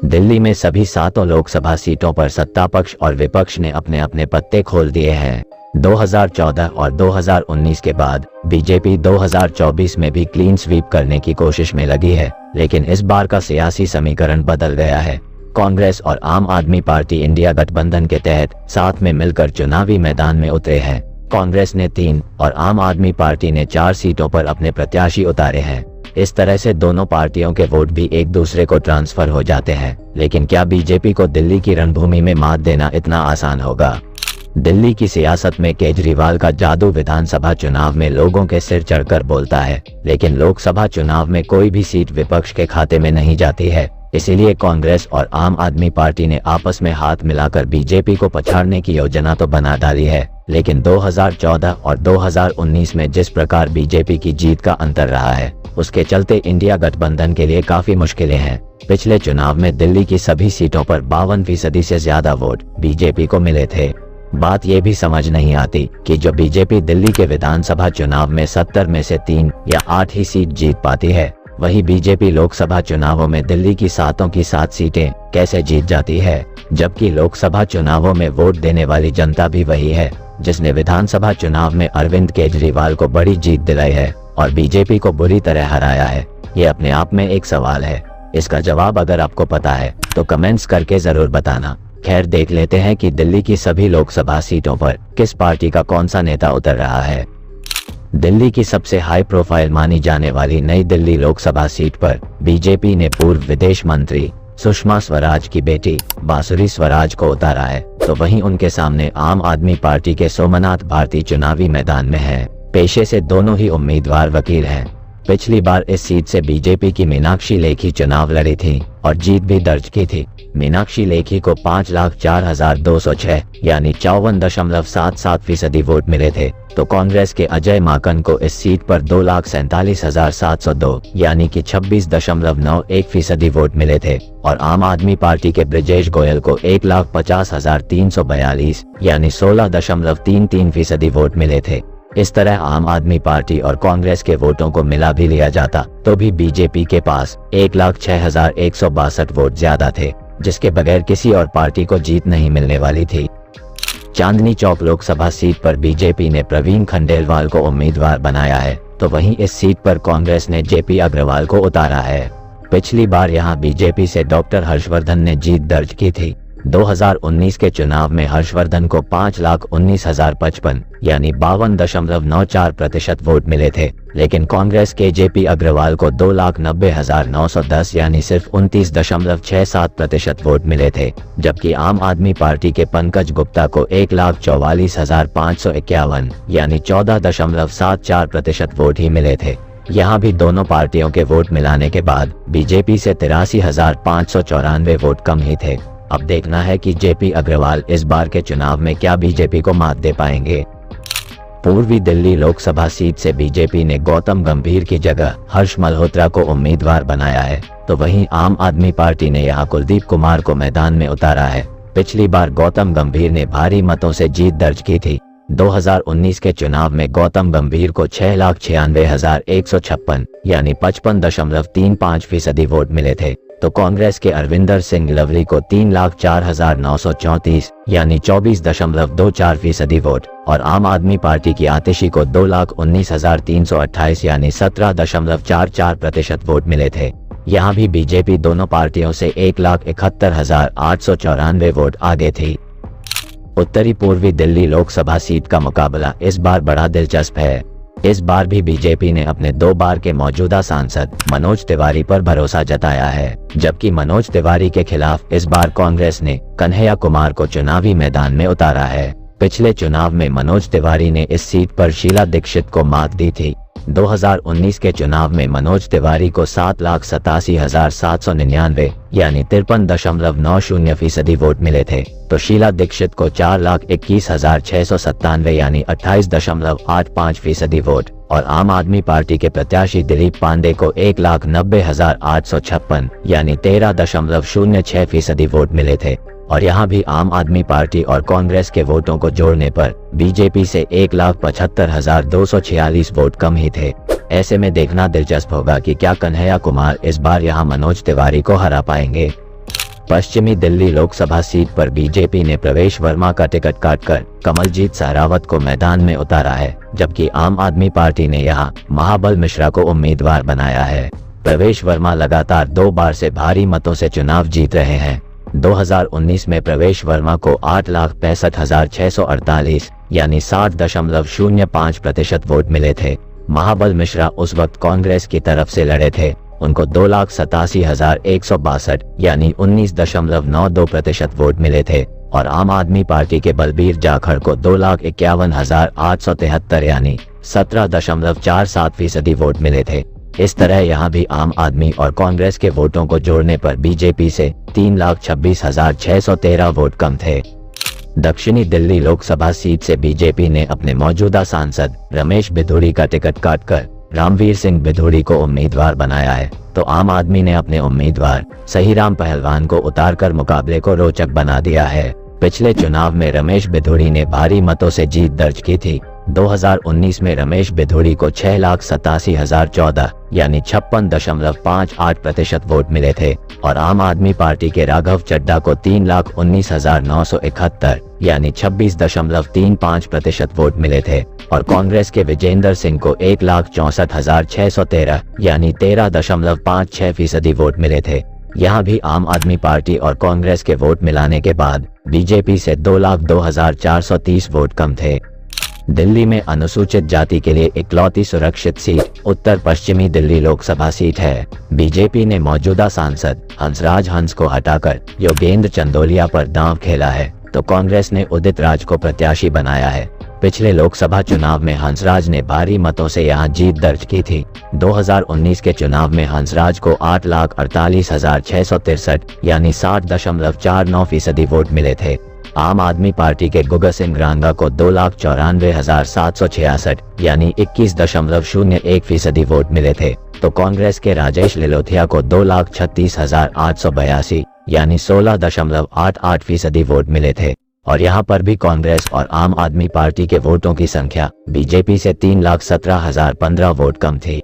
दिल्ली में सभी 7 लोकसभा सीटों पर सत्ता पक्ष और विपक्ष ने अपने अपने पत्ते खोल दिए हैं। 2014 और 2019 के बाद बीजेपी 2024 में भी क्लीन स्वीप करने की कोशिश में लगी है, लेकिन इस बार का सियासी समीकरण बदल गया है। कांग्रेस और आम आदमी पार्टी इंडिया गठबंधन के तहत साथ में मिलकर चुनावी मैदान में उतरे हैं। कांग्रेस ने 3 और आम आदमी पार्टी ने 4 सीटों पर अपने प्रत्याशी उतारे हैं। इस तरह से दोनों पार्टियों के वोट भी एक दूसरे को ट्रांसफर हो जाते हैं। लेकिन क्या बीजेपी को दिल्ली की रणभूमि में मात देना इतना आसान होगा? दिल्ली की सियासत में केजरीवाल का जादू विधानसभा चुनाव में लोगों के सिर चढ़कर बोलता है, लेकिन लोकसभा चुनाव में कोई भी सीट विपक्ष के खाते में नहीं जाती है। इसीलिए कांग्रेस और आम आदमी पार्टी ने आपस में हाथ मिलाकर बीजेपी को पछाड़ने की योजना तो बना डाली है, लेकिन 2014 और 2019 में जिस प्रकार बीजेपी की जीत का अंतर रहा है, उसके चलते इंडिया गठबंधन के लिए काफी मुश्किलें हैं। पिछले चुनाव में दिल्ली की सभी सीटों पर 52% से ज्यादा वोट बीजेपी को मिले थे। बात ये भी समझ नहीं आती कि जो बीजेपी दिल्ली के विधानसभा चुनाव में 70 में से 3 या 8 ही सीट जीत पाती है, वही बीजेपी लोकसभा चुनावों में दिल्ली की 7 की 7 सीटें कैसे जीत जाती है, जबकि लोकसभा चुनावों में वोट देने वाली जनता भी वही है जिसने विधानसभा चुनाव में अरविंद केजरीवाल को बड़ी जीत दिलाई है और बीजेपी को बुरी तरह हराया है। ये अपने आप में एक सवाल है। इसका जवाब अगर आपको पता है तो कमेंट्स करके जरूर बताना। खैर, देख लेते हैं कि दिल्ली की सभी लोकसभा सीटों पर किस पार्टी का कौन सा नेता उतर रहा है। दिल्ली की सबसे हाई प्रोफाइल मानी जाने वाली नई दिल्ली लोकसभा सीट पर बीजेपी ने पूर्व विदेश मंत्री सुषमा स्वराज की बेटी बांसुरी स्वराज को उतारा है, तो वहीं उनके सामने आम आदमी पार्टी के सोमनाथ भारती चुनावी मैदान में हैं। पेशे से दोनों ही उम्मीदवार वकील हैं। पिछली बार इस सीट से बीजेपी की मीनाक्षी लेखी चुनाव लड़ी थी और जीत भी दर्ज की थी। मीनाक्षी लेखी को 5,04,206 यानी 54.77% वोट मिले थे, तो कांग्रेस के अजय माकन को इस सीट पर 2,47,702 यानी कि 26.91% वोट मिले थे और आम आदमी पार्टी के ब्रिजेश गोयल को 1,50,342 यानी 16.33% वोट मिले थे। इस तरह आम आदमी पार्टी और कांग्रेस के वोटों को मिला भी लिया जाता तो भी बीजेपी के पास 1,06,162 वोट ज्यादा थे, जिसके बगैर किसी और पार्टी को जीत नहीं मिलने वाली थी। चांदनी चौक लोकसभा सीट पर बीजेपी ने प्रवीण खंडेलवाल को उम्मीदवार बनाया है, तो वहीं इस सीट पर कांग्रेस ने जेपी अग्रवाल को उतारा है। पिछली बार यहां बीजेपी से डॉक्टर हर्षवर्धन ने जीत दर्ज की थी। 2019 के चुनाव में हर्षवर्धन को 5,19,055 यानी 52.94% वोट मिले थे, लेकिन कांग्रेस के जेपी अग्रवाल को 2,90,910 यानी सिर्फ 29.67% वोट मिले थे, जबकि आम आदमी पार्टी के पंकज गुप्ता को 1,44,551 यानी 14.74% वोट ही मिले थे। यहाँ भी दोनों पार्टियों के वोट मिलाने के बाद बीजेपी से 83,594 वोट कम ही थे। अब देखना है कि जेपी अग्रवाल इस बार के चुनाव में क्या बीजेपी को मात दे पाएंगे। पूर्वी दिल्ली लोकसभा सीट से बीजेपी ने गौतम गंभीर की जगह हर्ष मल्होत्रा को उम्मीदवार बनाया है, तो वहीं आम आदमी पार्टी ने यहां कुलदीप कुमार को मैदान में उतारा है। पिछली बार गौतम गंभीर ने भारी मतों से जीत दर्ज की थी। 2019 के चुनाव में गौतम गंभीर को 6,96,156 यानी 55.35% वोट मिले थे, तो कांग्रेस के अरविंदर सिंह लवली को 3,04,934 यानी 24.24% वोट और आम आदमी पार्टी की आतिशी को 2,19,328 यानी 17.44% वोट मिले थे। यहाँ भी बीजेपी दोनों पार्टियों से 1,71,894 वोट आगे थी। उत्तरी पूर्वी दिल्ली लोकसभा सीट का मुकाबला इस बार बड़ा दिलचस्प है। इस बार भी बीजेपी ने अपने 2 बार के मौजूदा सांसद मनोज तिवारी पर भरोसा जताया है, जबकि मनोज तिवारी के खिलाफ इस बार कांग्रेस ने कन्हैया कुमार को चुनावी मैदान में उतारा है। पिछले चुनाव में मनोज तिवारी ने इस सीट पर शीला दीक्षित को मात दी थी। 2019 के चुनाव में मनोज तिवारी को 7,87,799 यानी 53.90% वोट मिले थे, तो शीला दीक्षित को 4,21,697 यानी 28.85% वोट और आम आदमी पार्टी के प्रत्याशी दिलीप पांडे को 1,90,856 यानी 13.06% वोट मिले थे। और यहाँ भी आम आदमी पार्टी और कांग्रेस के वोटों को जोड़ने पर बीजेपी से 1,75,246 वोट कम ही थे। ऐसे में देखना दिलचस्प होगा कि क्या कन्हैया कुमार इस बार यहाँ मनोज तिवारी को हरा पाएंगे। पश्चिमी दिल्ली लोकसभा सीट पर बीजेपी ने प्रवेश वर्मा का टिकट काटकर कमलजीत सहरावत को मैदान में उतारा है, जबकि आम आदमी पार्टी ने यहां महाबल मिश्रा को उम्मीदवार बनाया है। प्रवेश वर्मा लगातार 2 बार से भारी मतों से चुनाव जीत रहे हैं। 2019 में प्रवेश वर्मा को 8,65,648 यानी 60.05% वोट मिले थे। महाबल मिश्रा उस वक्त कांग्रेस की तरफ से लड़े थे, उनको 2,87,162 यानी 19.92% वोट मिले थे और आम आदमी पार्टी के बलबीर जाखड़ को 2,51,873 यानी 17.47% वोट मिले थे। इस तरह यहां भी आम आदमी और कांग्रेस के वोटों को जोड़ने पर बीजेपी से 3,26,613 वोट कम थे। दक्षिणी दिल्ली लोकसभा सीट से बीजेपी ने अपने मौजूदा सांसद रमेश बिधूड़ी का टिकट काटकर रामवीर सिंह बिधूड़ी को उम्मीदवार बनाया है, तो आम आदमी ने अपने उम्मीदवार सहीराम पहलवान को उतारकर मुकाबले को रोचक बना दिया है। पिछले चुनाव में रमेश बिधूड़ी ने भारी मतों से जीत दर्ज की थी। 2019 में रमेश बिधूड़ी को 6,87,014 यानी 56.58% वोट मिले थे और आम आदमी पार्टी के राघव चड्ढा को 3,19,971 यानी 26.35% वोट मिले थे और कांग्रेस के विजेंद्र सिंह को 1,64,613 यानी 13.56% वोट मिले थे। यहाँ भी आम आदमी पार्टी और कांग्रेस के वोट मिलाने के बाद बीजेपी से 2,02,430 वोट कम थे। दिल्ली में अनुसूचित जाति के लिए इकलौती सुरक्षित सीट उत्तर पश्चिमी दिल्ली लोकसभा सीट है। बीजेपी ने मौजूदा सांसद हंसराज हंस को हटाकर योगेंद्र चंदोलिया पर दांव खेला है, तो कांग्रेस ने उदित राज को प्रत्याशी बनाया है। पिछले लोकसभा चुनाव में हंसराज ने भारी मतों से यहां जीत दर्ज की थी। 2019 के चुनाव में हंसराज को 8,48,663 यानी 60.49% वोट मिले थे। आम आदमी पार्टी के गुगा सिंह रांगा को 2,94,766 यानी 21.01% वोट मिले थे, तो कांग्रेस के राजेश लिलोथिया को 2,36,882 यानी 16.88% वोट मिले थे और यहां पर भी कांग्रेस और आम आदमी पार्टी के वोटों की संख्या बीजेपी से 3,17,015 वोट कम थी।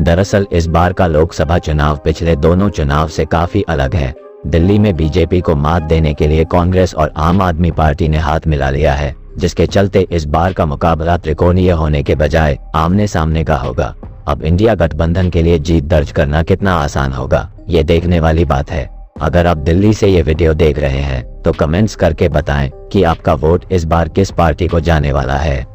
दरअसल इस बार का लोकसभा चुनाव पिछले दोनों चुनाव से काफी अलग है। दिल्ली में बीजेपी को मात देने के लिए कांग्रेस और आम आदमी पार्टी ने हाथ मिला लिया है, जिसके चलते इस बार का मुकाबला त्रिकोणीय होने के बजाय आमने सामने का होगा। अब इंडिया गठबंधन के लिए जीत दर्ज करना कितना आसान होगा, ये देखने वाली बात है। अगर आप दिल्ली से ये वीडियो देख रहे हैं तो कमेंट्स करके बताएं कि आपका वोट इस बार किस पार्टी को जाने वाला है।